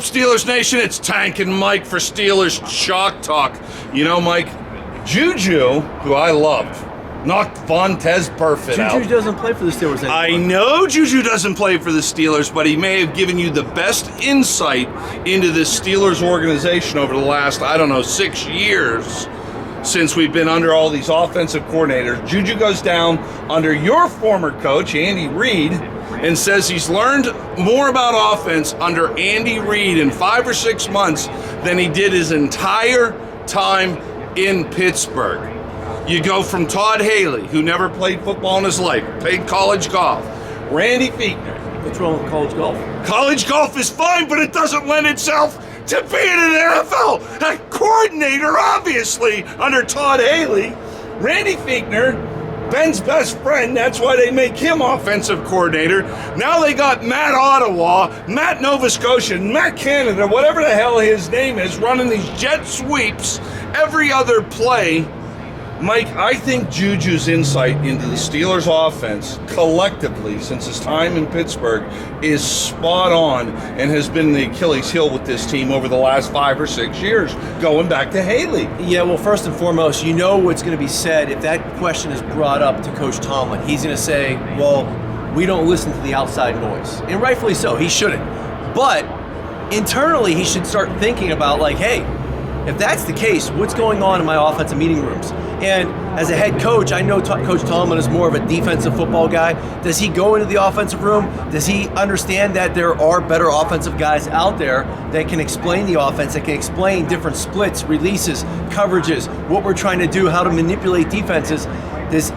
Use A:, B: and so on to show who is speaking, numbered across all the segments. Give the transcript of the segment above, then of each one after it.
A: up, Steelers Nation? It's Tank and Mike for Steelers Chalk Talk. You know, Mike, Juju, who I loved, knocked Vontez Burfict out.
B: Juju doesn't play for the Steelers anymore.
A: I know Juju doesn't play for the Steelers, but he may have given you the best insight into this Steelers organization over the last, 6 years since we've been under all these offensive coordinators. Juju goes down under your former coach, Andy Reid, and says he's learned more about offense under Andy Reid in 5 or 6 months than he did his entire time in Pittsburgh. You go from Todd Haley, who never played football in his life, played college golf, Randy Fichtner.
B: What's wrong with college golf?
A: College golf is fine, but it doesn't lend itself to being an NFL coordinator, obviously, under Todd Haley. Randy Fichtner, Ben's best friend, that's why they make him offensive coordinator. Now they got Matt Ottawa, Matt Nova Scotia, Matt Canada, whatever the hell his name is, running these jet sweeps every other play. Mike, I think Juju's insight into the Steelers offense collectively since his time in Pittsburgh is spot on and has been the Achilles heel with this team over the last 5 or 6 years, going back to Haley.
B: Yeah, well, first and foremost, you know what's going to be said if that question is brought up to Coach Tomlin. He's going to say, well, we don't listen to the outside noise. And rightfully so, he shouldn't. But internally, he should start thinking about, like, hey, if that's the case, what's going on in my offensive meeting rooms? And as a head coach, I know Coach Tomlin is more of a defensive football guy. Does he go into the offensive room? Does he understand that there are better offensive guys out there that can explain the offense, that can explain different splits, releases, coverages, what we're trying to do, how to manipulate defenses? This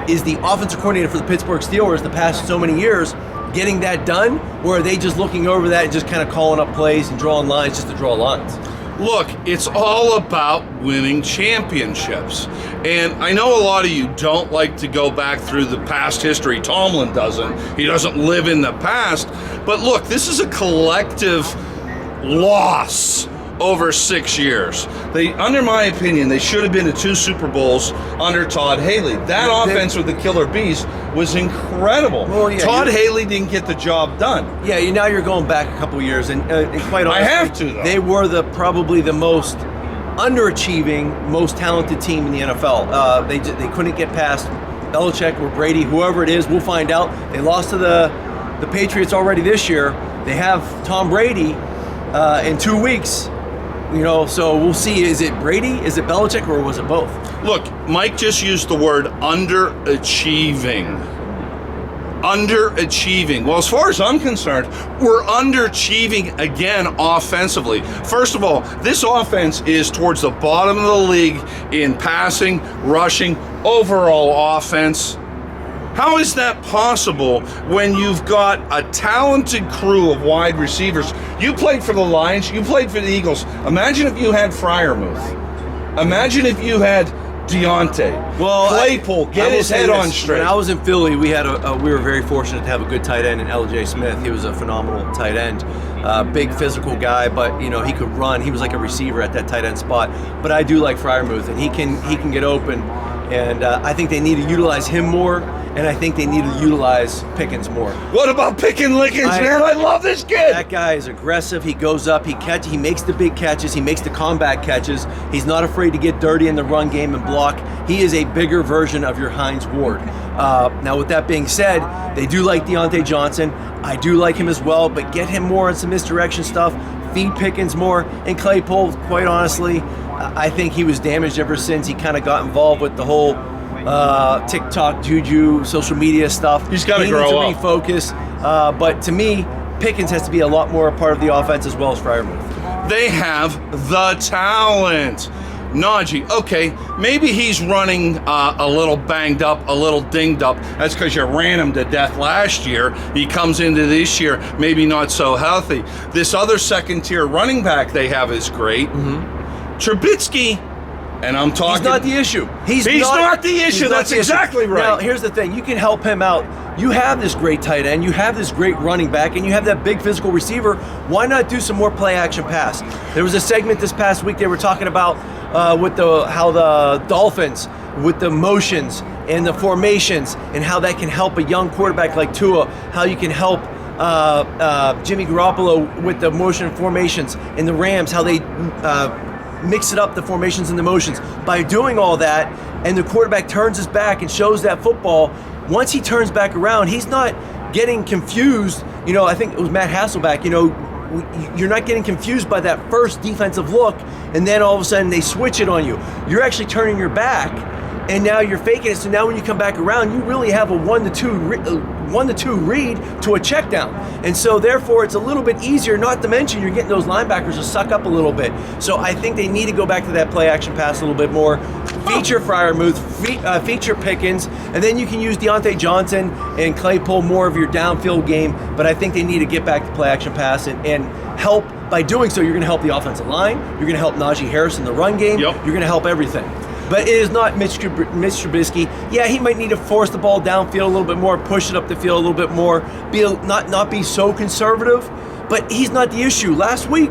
B: is the offensive coordinator for the Pittsburgh Steelers the past so many years getting that done, or are they just looking over that and just kind of calling up plays and drawing lines just to draw lines?
A: Look, it's all about winning championships. And I know a lot of you don't like to go back through the past history. Tomlin doesn't. He doesn't live in the past. But look, this is a collective loss over 6 years. Under my opinion, they should have been to 2 Super Bowls under Todd Haley. That offense with the Killer Bees was incredible. Well, yeah, Todd Haley didn't get the job done.
B: Yeah, now you're going back a couple years, and quite honestly,
A: I have to, though.
B: They were probably the most underachieving, most talented team in the NFL. They couldn't get past Belichick or Brady, whoever it is. We'll find out. They lost to the Patriots already this year. They have Tom Brady in 2 weeks. So we'll see. Is it Brady? Is it Belichick? Or was it both? Look,
A: Mike just used the word underachieving. Underachieving. Well, as far as I'm concerned, we're underachieving again offensively. First of all, this offense is towards the bottom of the league in passing, rushing, overall offense. How is that possible when you've got a talented crew of wide receivers? You played for the Lions, you played for the Eagles. Imagine if you had Freiermuth. Imagine if you had Deontay.
B: Well,
A: Claypool, get his head on straight.
B: When I was in Philly, we were very fortunate to have a good tight end in L.J. Smith. He was a phenomenal tight end. Big physical guy, but he could run. He was like a receiver at that tight end spot. But I do like Freiermuth, and he can get open. And I think they need to utilize him more, and I think they need to utilize Pickens more.
A: What about Lickens, man? I love this kid.
B: That guy is aggressive. He goes up, he makes the big catches, he makes the combat catches. He's not afraid to get dirty in the run game and block. He is a bigger version of your Hines Ward. Now, with that being said, they do like Deontay Johnson. I do like him as well, but get him more on some misdirection stuff. Feed Pickens more. And Claypool, quite honestly, I think he was damaged ever since he kind of got involved with the whole TikTok, Juju, social media stuff.
A: He's got to grow up.
B: He needs to refocus. But to me, Pickens has to be a lot more a part of the offense as well as Freiermuth.
A: They have the talent. Najee, okay, maybe he's running a little banged up, a little dinged up. That's because you ran him to death last year. He comes into this year maybe not so healthy. This other second-tier running back they have is great. Mm-hmm. Trubisky, and I'm talking...
B: He's not the issue. He's
A: not the issue. That's exactly right.
B: Now, here's the thing. You can help him out. You have this great tight end. You have this great running back, and you have that big physical receiver. Why not do some more play-action pass? There was a segment this past week they were talking about how the Dolphins, with the motions and the formations, and how that can help a young quarterback like Tua, how you can help Jimmy Garoppolo with the motion formations and the Rams, how they mix it up, the formations and the motions. By doing all that, and the quarterback turns his back and shows that football, once he turns back around, he's not getting confused. I think it was Matt Hasselbeck, you're not getting confused by that first defensive look, and then all of a sudden they switch it on you. You're actually turning your back, and now you're faking it. So now when you come back around, you really have a 1-2 read to a check down. And so therefore it's a little bit easier, not to mention you're getting those linebackers to suck up a little bit. So I think they need to go back to that play action pass a little bit more, feature Freiermuth, feature Pickens, and then you can use Deontay Johnson and Claypool more of your downfield game. But I think they need to get back to play action pass and help. By doing so, you're going to help the offensive line, you're going to help Najee Harris in the run game, You're going to help everything. But it is not Mitch Trubisky. Yeah, he might need to force the ball downfield a little bit more, push it up the field a little bit more, not be so conservative. But he's not the issue. Last week,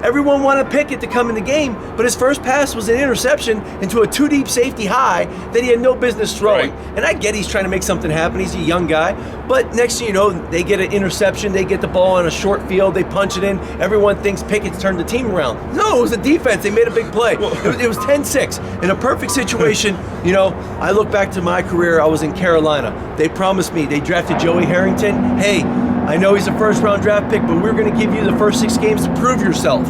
B: everyone wanted Pickett to come in the game, but his first pass was an interception into a two-deep safety high that he had no business throwing. Right. And I get he's trying to make something happen. He's a young guy. But next thing you know, they get an interception. They get the ball on a short field. They punch it in. Everyone thinks Pickett's turned the team around. No, it was the defense. They made a big play. It was 10-6. In a perfect situation, I look back to my career. I was in Carolina. They promised me. They drafted Joey Harrington. Hey, I know he's a first-round draft pick, but we're going to give you the first 6 games to prove yourself.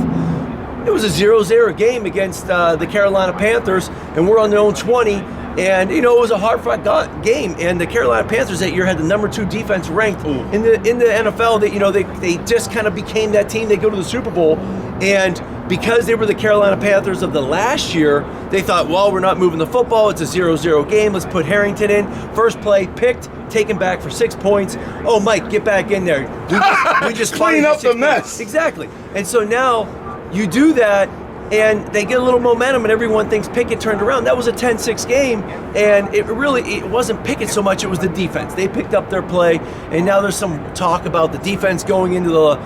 B: It was a 0-0 game against the Carolina Panthers, and we're on their own 20, and it was a hard-fought game. And the Carolina Panthers that year had the number 2 defense ranked in the NFL. That they just kind of became that team. They go to the Super Bowl, and because they were the Carolina Panthers of the last year, they thought, well, we're not moving the football. It's a 0-0 game. Let's put Harrington in. First play, picked, taken back for 6 points. Oh, Mike, get back in there. We just
A: clean up the mess.
B: Exactly. And so now you do that, and they get a little momentum, and everyone thinks Pickett turned around. That was a 10-6 game, and it wasn't Pickett so much, it was the defense. They picked up their play, and now there's some talk about the defense going into the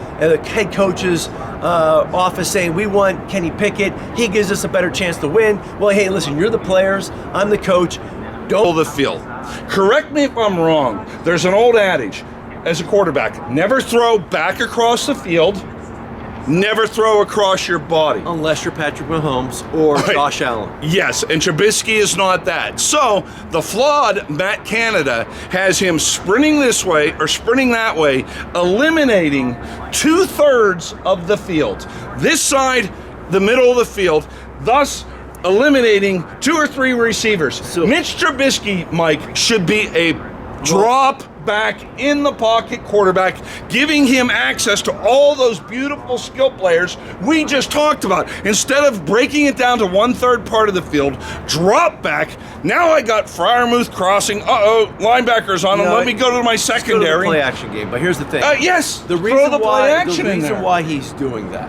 B: head coach's office saying, we want Kenny Pickett. He gives us a better chance to win. Well, hey, listen, you're the players. I'm the coach.
A: Don't the field. Correct me if I'm wrong. There's an old adage as a quarterback, never throw back across the field, never throw across your body.
B: Unless you're Patrick Mahomes or Josh Allen.
A: Yes, and Trubisky is not that. So the flawed Matt Canada has him sprinting this way or sprinting that way, eliminating 2/3 of the field. This side, the middle of the field, thus eliminating 2 or 3 receivers. So Mitch Trubisky, Mike, should be a drop back in the pocket quarterback, giving him access to all those beautiful skill players we just talked about. Instead of breaking it down to 1/3 part of the field, drop back. Now I got Freiermuth crossing. Linebackers on him. Let me go to my secondary.
B: Go to the play action game. But here's the thing.
A: Yes,
B: the reason why he's doing that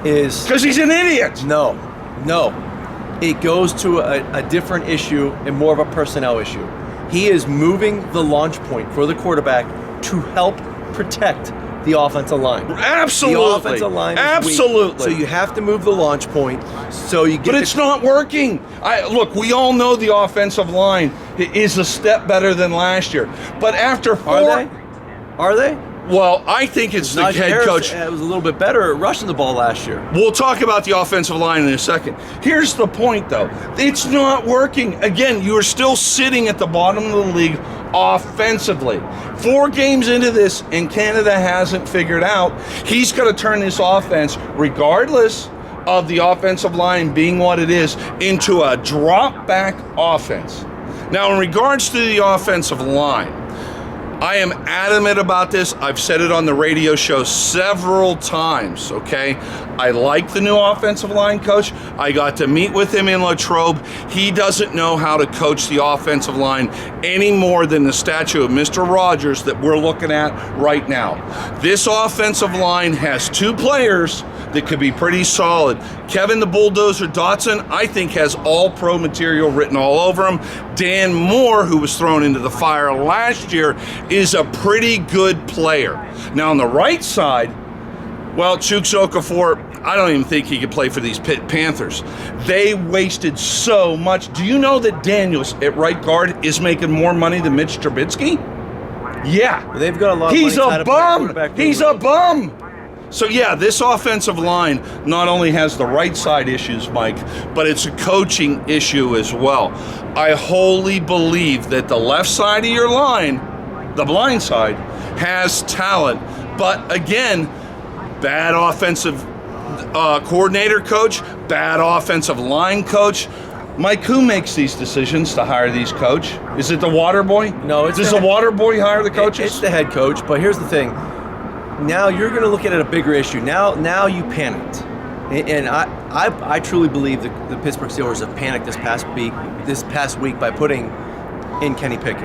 B: is
A: because he's an idiot.
B: No. It goes to a different issue and more of a personnel issue. He is moving the launch point for the quarterback to help protect the offensive line.
A: Absolutely.
B: The offensive line is weak, so you have to move the launch point so you get.
A: But it's not working. Look, we all know the offensive line is a step better than last year. But after 4...
B: Are they?
A: Well, I think it's the head coach.
B: It was a little bit better at rushing the ball last year.
A: We'll talk about the offensive line in a second. Here's the point, though. It's not working. Again, you are still sitting at the bottom of the league offensively. 4 games into this, and Canada hasn't figured out. He's going to turn this offense, regardless of the offensive line being what it is, into a drop-back offense. Now, in regards to the offensive line, I am adamant about this. I've said it on the radio show several times, okay? I like the new offensive line coach. I got to meet with him in Latrobe. He doesn't know how to coach the offensive line any more than the statue of Mr. Rogers that we're looking at right now. This offensive line has 2 players that could be pretty solid. Kevin the Bulldozer Dotson, I think, has all pro material written all over him. Dan Moore, who was thrown into the fire last year, is a pretty good player. Now on the right side, well, Chuks Okafor, I don't even think he could play for these PITT Panthers. They wasted so much. Do you know that Daniels at right guard is making more money than Mitch Trubisky? Yeah.
B: They've got a lot of
A: He's
B: money tied
A: a
B: up in their
A: bum.
B: quarterback
A: He's
B: room.
A: a bum. So yeah, this offensive line not only has the right side issues, Mike, but it's a coaching issue as well. I wholly believe that the left side of your line, the blind side, has talent. But again, bad offensive coordinator coach, bad offensive line coach. Mike, who makes these decisions to hire these coach? Is it the water boy?
B: No,
A: does the water boy hire the coaches?
B: It's the head coach. But here's the thing. Now you're going to look at it a bigger issue. Now you panicked, and I truly believe the Pittsburgh Steelers have panicked this past week by putting in Kenny Pickett.